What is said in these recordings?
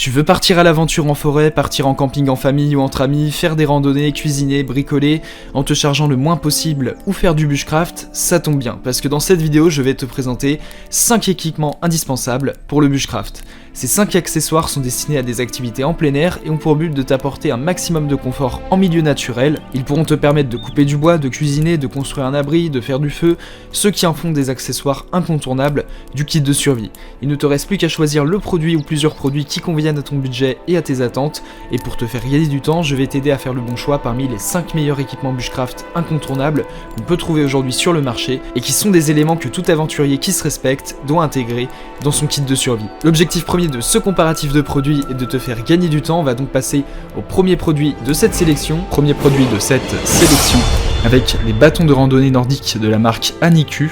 Tu veux partir à l'aventure en forêt, partir en camping en famille ou entre amis, faire des randonnées, cuisiner, bricoler, en te chargeant le moins possible ou faire du bushcraft, ça tombe bien, parce que dans cette vidéo, je vais te présenter 5 équipements indispensables pour le bushcraft. Ces 5 accessoires sont destinés à des activités en plein air et ont pour but de t'apporter un maximum de confort en milieu naturel. Ils pourront te permettre de couper du bois, de cuisiner, de construire un abri, de faire du feu, ce qui en font des accessoires incontournables du kit de survie. Il ne te reste plus qu'à choisir le produit ou plusieurs produits qui conviennent à ton budget et à tes attentes, et pour te faire gagner du temps, je vais t'aider à faire le bon choix parmi les 5 meilleurs équipements bushcraft incontournables qu'on peut trouver aujourd'hui sur le marché et qui sont des éléments que tout aventurier qui se respecte doit intégrer dans son kit de survie. L'objectif premier de ce comparatif de produits est de te faire gagner du temps. On va donc passer au premier produit de cette sélection. Avec les bâtons de randonnée nordique de la marque Anniku.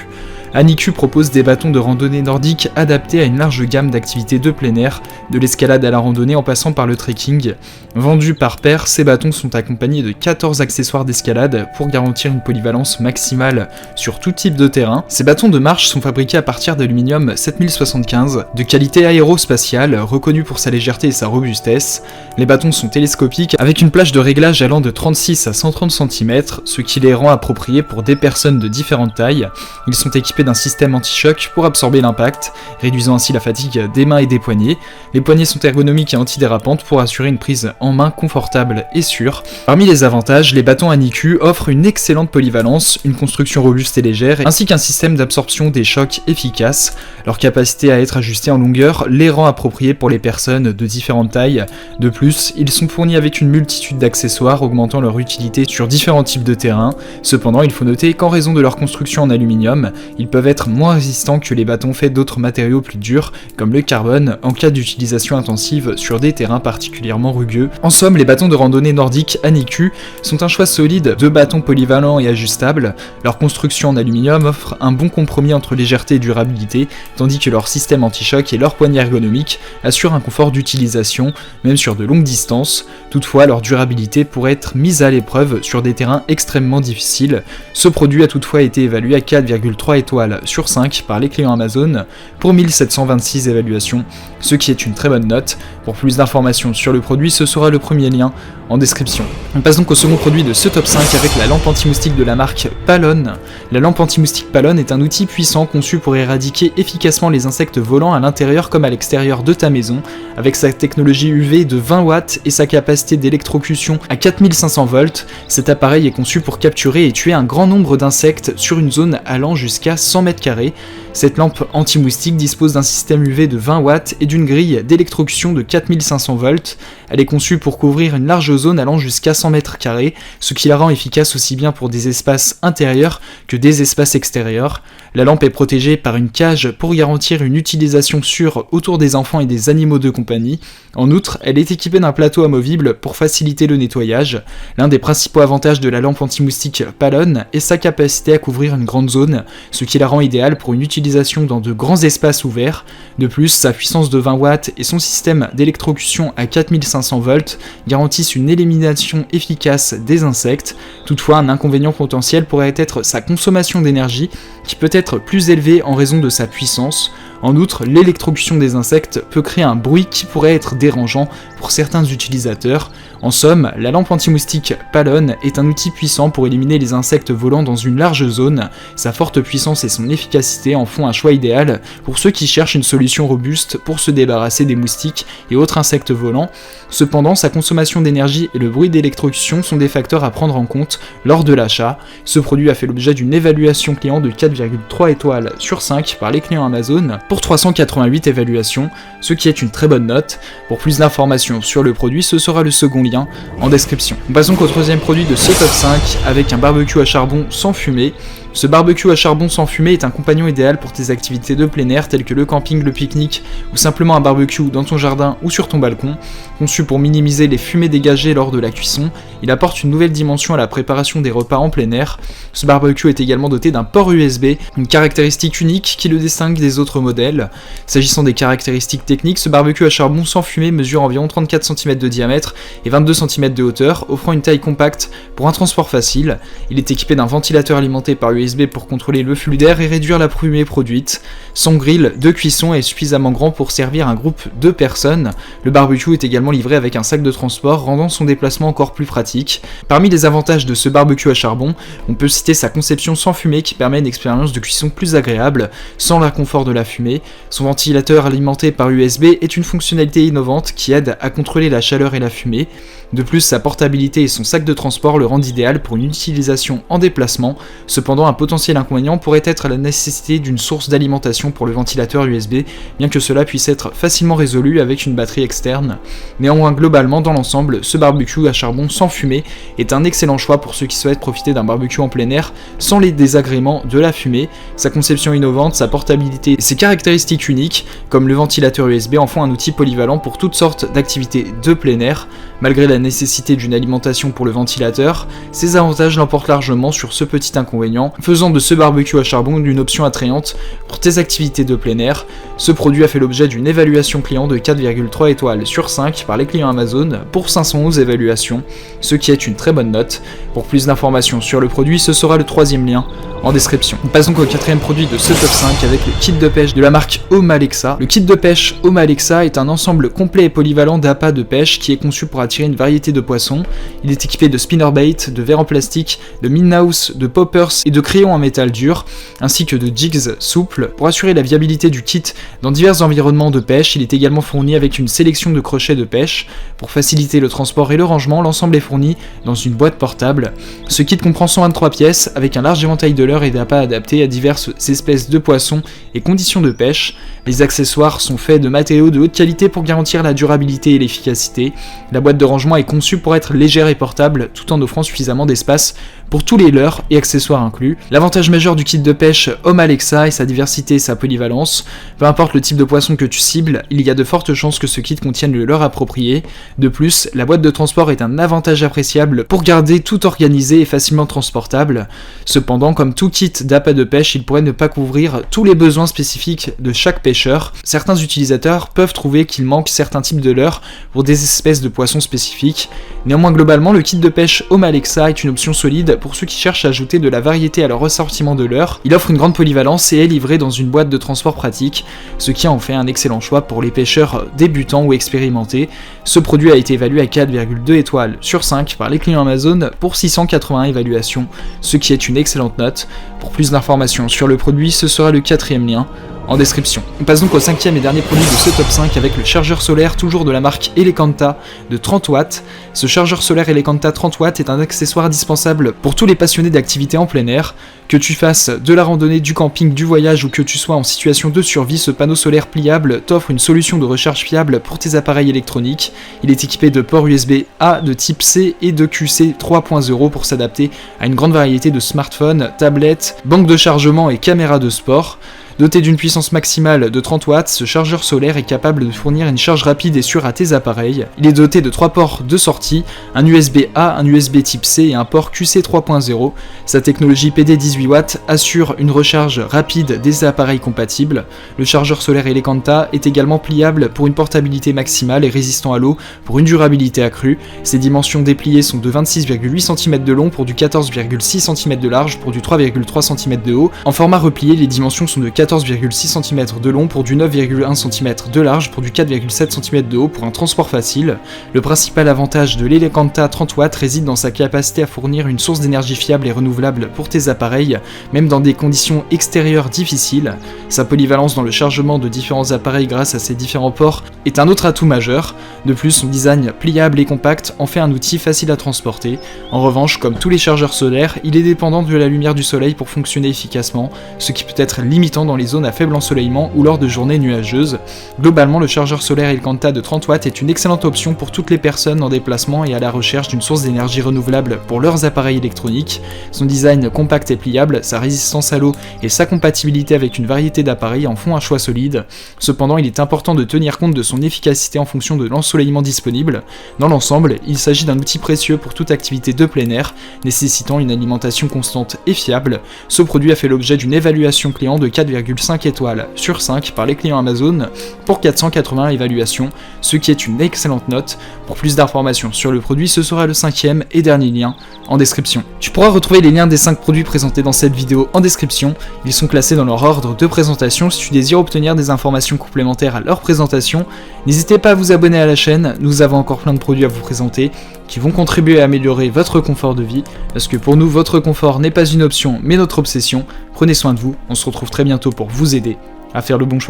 Anniku propose des bâtons de randonnée nordique adaptés à une large gamme d'activités de plein air, de l'escalade à la randonnée en passant par le trekking. Vendus par paire, ces bâtons sont accompagnés de 14 accessoires d'escalade pour garantir une polyvalence maximale sur tout type de terrain. Ces bâtons de marche sont fabriqués à partir d'aluminium 7075, de qualité aérospatiale, reconnu pour sa légèreté et sa robustesse. Les bâtons sont télescopiques avec une plage de réglage allant de 36 à 130 cm, ce qui les rend appropriés pour des personnes de différentes tailles. Ils sont équipés d'un système anti-choc pour absorber l'impact, réduisant ainsi la fatigue des mains et des poignets. Les poignées sont ergonomiques et antidérapantes pour assurer une prise en main confortable et sûre. Parmi les avantages, les bâtons Anniku offrent une excellente polyvalence, une construction robuste et légère, ainsi qu'un système d'absorption des chocs efficace. Leur capacité à être ajustée en longueur les rend appropriés pour les personnes de différentes tailles. De plus, ils sont fournis avec une multitude d'accessoires augmentant leur utilité sur différents types de terrains. Cependant, il faut noter qu'en raison de leur construction en aluminium, ils peuvent être moins résistants que les bâtons faits d'autres matériaux plus durs, comme le carbone, en cas d'utilisation intensive sur des terrains particulièrement rugueux. En somme, les bâtons de randonnée nordique Anniku sont un choix solide de bâtons polyvalents et ajustables. Leur construction en aluminium offre un bon compromis entre légèreté et durabilité, tandis que leur système anti-choc et leur poignée ergonomique assurent un confort d'utilisation, même sur de longues distances. Toutefois, leur durabilité pourrait être mise à l'épreuve sur des terrains extrêmement difficiles. Ce produit a toutefois été évalué à 4,3 étoiles sur 5 par les clients Amazon pour 1726 évaluations, ce qui est une très bonne note. Pour plus d'informations sur le produit, ce sera le premier lien en description. On passe donc au second produit de ce top 5 avec la lampe anti-moustique de la marque Palon. La lampe anti-moustique Palon est un outil puissant conçu pour éradiquer efficacement les insectes volants à l'intérieur comme à l'extérieur de ta maison. Avec sa technologie UV de 20 watts et sa capacité d'électrocution à 4500 volts, cet appareil est conçu pour capturer et tuer un grand nombre d'insectes sur une zone allant jusqu'à 100 mètres carrés. Cette lampe anti-moustique dispose d'un système UV de 20 watts et d'une grille d'électrocution de 4500 volts. Elle est conçue pour couvrir une large zone allant jusqu'à 100 mètres carrés, ce qui la rend efficace aussi bien pour des espaces intérieurs que des espaces extérieurs. La lampe est protégée par une cage pour garantir une utilisation sûre autour des enfants et des animaux de compagnie. En outre, elle est équipée d'un plateau amovible pour faciliter le nettoyage. L'un des principaux avantages de la lampe anti-moustique Palon est sa capacité à couvrir une grande zone, ce qui la rend idéale pour une utilisation dans de grands espaces ouverts. De plus, sa puissance de 20 watts et son système d'électrocution à 4500 volts garantissent une élimination efficace des insectes. Toutefois, un inconvénient potentiel pourrait être sa consommation d'énergie, qui peut être plus élevée en raison de sa puissance. En outre, l'électrocution des insectes peut créer un bruit qui pourrait être dérangeant pour certains utilisateurs. En somme, la lampe anti-moustique Palon est un outil puissant pour éliminer les insectes volants dans une large zone. Sa forte puissance et son efficacité en font un choix idéal pour ceux qui cherchent une solution robuste pour se débarrasser des moustiques et autres insectes volants. Cependant, sa consommation d'énergie et le bruit d'électrocution sont des facteurs à prendre en compte lors de l'achat. Ce produit a fait l'objet d'une évaluation client de 4,3 étoiles sur 5 par les clients Amazon pour 388 évaluations, ce qui est une très bonne note. Pour plus d'informations sur le produit, ce sera le second lien en description. On passe donc au troisième produit de ce top 5 avec un barbecue à charbon sans fumée. Ce barbecue à charbon sans fumée est un compagnon idéal pour tes activités de plein air telles que le camping, le pique-nique ou simplement un barbecue dans ton jardin ou sur ton balcon. Conçu pour minimiser les fumées dégagées lors de la cuisson, il apporte une nouvelle dimension à la préparation des repas en plein air. Ce barbecue est également doté d'un port USB, une caractéristique unique qui le distingue des autres modèles. S'agissant des caractéristiques techniques, ce barbecue à charbon sans fumée mesure environ 34 cm de diamètre et 22 cm de hauteur, offrant une taille compacte pour un transport facile. Il est équipé d'un ventilateur alimenté par USB USB pour contrôler le flux d'air et réduire la fumée produite. Son grill de cuisson est suffisamment grand pour servir un groupe de personnes. Le barbecue est également livré avec un sac de transport, rendant son déplacement encore plus pratique. Parmi les avantages de ce barbecue à charbon, on peut citer sa conception sans fumée qui permet une expérience de cuisson plus agréable, sans l'inconfort de la fumée. Son ventilateur alimenté par USB est une fonctionnalité innovante qui aide à contrôler la chaleur et la fumée. De plus, sa portabilité et son sac de transport le rendent idéal pour une utilisation en déplacement. Cependant, un potentiel inconvénient pourrait être la nécessité d'une source d'alimentation pour le ventilateur USB, bien que cela puisse être facilement résolu avec une batterie externe. Néanmoins, globalement, dans l'ensemble, ce barbecue à charbon sans fumée est un excellent choix pour ceux qui souhaitent profiter d'un barbecue en plein air sans les désagréments de la fumée. Sa conception innovante, sa portabilité et ses caractéristiques uniques, comme le ventilateur USB, en font un outil polyvalent pour toutes sortes d'activités de plein air. Malgré la nécessité d'une alimentation pour le ventilateur, ces avantages l'emportent largement sur ce petit inconvénient, faisant de ce barbecue à charbon une option attrayante pour tes activités de plein air. Ce produit a fait l'objet d'une évaluation client de 4,3 étoiles sur 5 par les clients Amazon pour 511 évaluations, ce qui est une très bonne note. Pour plus d'informations sur le produit, ce sera le troisième lien en description. On passe donc au quatrième produit de ce top 5 avec le kit de pêche de la marque Home Alexa. Le kit de pêche Home Alexa est un ensemble complet et polyvalent d'appâts de pêche qui est conçu pour attirer une variété de poissons. Il est équipé de spinnerbait, de verres en plastique, de minnows, de poppers et de crayons en métal dur, ainsi que de jigs souples. Pour assurer la viabilité du kit dans divers environnements de pêche, il est également fourni avec une sélection de crochets de pêche. Pour faciliter le transport et le rangement, l'ensemble est fourni dans une boîte portable. Ce kit comprend 123 pièces avec un large éventail de leurres et d'appâts adaptés à diverses espèces de poissons et conditions de pêche. Les accessoires sont faits de matériaux de haute qualité pour garantir la durabilité et l'efficacité. La boîte de rangement est conçue pour être légère et portable tout en offrant suffisamment d'espace pour tous les leurres et accessoires inclus. L'avantage majeur du kit de pêche Home Alexa est sa diversité et sa polyvalence. Peu importe le type de poisson que tu cibles, il y a de fortes chances que ce kit contienne le leurre approprié. De plus, la boîte de transport est un avantage appréciable pour garder tout organisé et facilement transportable. Cependant, comme tout kit d'appât de pêche, il pourrait ne pas couvrir tous les besoins spécifiques de chaque pêcheur. Certains utilisateurs peuvent trouver qu'il manque certains types de leurres pour des espèces de poissons spécifiques. Néanmoins, globalement, le kit de pêche Home Alexa est une option solide pour ceux qui cherchent à ajouter de la variété à leur ressortiment de leurres. Il offre une grande polyvalence et est livré dans une boîte de transport pratique, ce qui en fait un excellent choix pour les pêcheurs débutants ou expérimentés. Ce produit a été évalué à 4,2 étoiles sur 5 par les clients Amazon pour 681 évaluations, ce qui est une excellente note. Pour plus d'informations sur le produit, ce sera le quatrième lien en description. On passe donc au cinquième et dernier produit de ce top 5 avec le chargeur solaire toujours de la marque Elekanta de 30 watts. Ce chargeur solaire Elekanta 30 watts est un accessoire indispensable pour tous les passionnés d'activités en plein air. Que tu fasses de la randonnée, du camping, du voyage ou que tu sois en situation de survie, ce panneau solaire pliable t'offre une solution de recharge fiable pour tes appareils électroniques. Il est équipé de ports USB-A de type C et de QC 3.0 pour s'adapter à une grande variété de smartphones, tablettes, banques de chargement et caméras de sport. Doté d'une puissance maximale de 30 watts, ce chargeur solaire est capable de fournir une charge rapide et sûre à tes appareils. Il est doté de 3 ports de sortie, un USB-A, un USB type C et un port QC 3.0. Sa technologie PD 18 watts assure une recharge rapide des appareils compatibles. Le chargeur solaire Elekanta est également pliable pour une portabilité maximale et résistant à l'eau pour une durabilité accrue. Ses dimensions dépliées sont de 26,8 cm de long pour du 14,6 cm de large pour du 3,3 cm de haut. En format replié, les dimensions sont de 14,6 cm de long pour du 9,1 cm de large pour du 4,7 cm de haut pour un transport facile. Le principal avantage de l'Elekanta 30 watts réside dans sa capacité à fournir une source d'énergie fiable et renouvelable pour tes appareils, même dans des conditions extérieures difficiles. Sa polyvalence dans le chargement de différents appareils grâce à ses différents ports est un autre atout majeur. De plus, son design pliable et compact en fait un outil facile à transporter. En revanche, comme tous les chargeurs solaires, il est dépendant de la lumière du soleil pour fonctionner efficacement, ce qui peut être limitant dans les zones à faible ensoleillement ou lors de journées nuageuses. Globalement, le chargeur solaire Elekanta de 30 watts est une excellente option pour toutes les personnes en déplacement et à la recherche d'une source d'énergie renouvelable pour leurs appareils électroniques. Son design compact et pliable, sa résistance à l'eau et sa compatibilité avec une variété d'appareils en font un choix solide. Cependant, il est important de tenir compte de son efficacité en fonction de l'ensoleillement disponible. Dans l'ensemble, il s'agit d'un outil précieux pour toute activité de plein air, nécessitant une alimentation constante et fiable. Ce produit a fait l'objet d'une évaluation client de 4,2 4,5 étoiles sur 5 par les clients Amazon pour 480 évaluations, ce qui est une excellente note. Pour plus d'informations sur le produit, ce sera le 5e et dernier lien en description. Tu pourras retrouver les liens des 5 produits présentés dans cette vidéo en description. Ils sont classés dans leur ordre de présentation. Si tu désires obtenir des informations complémentaires à leur présentation, n'hésitez pas à vous abonner à la chaîne. Nous avons encore plein de produits à vous présenter qui vont contribuer à améliorer votre confort de vie, parce que pour nous, votre confort n'est pas une option mais notre obsession. Prenez soin de vous, on se retrouve très bientôt pour vous aider à faire le bon choix.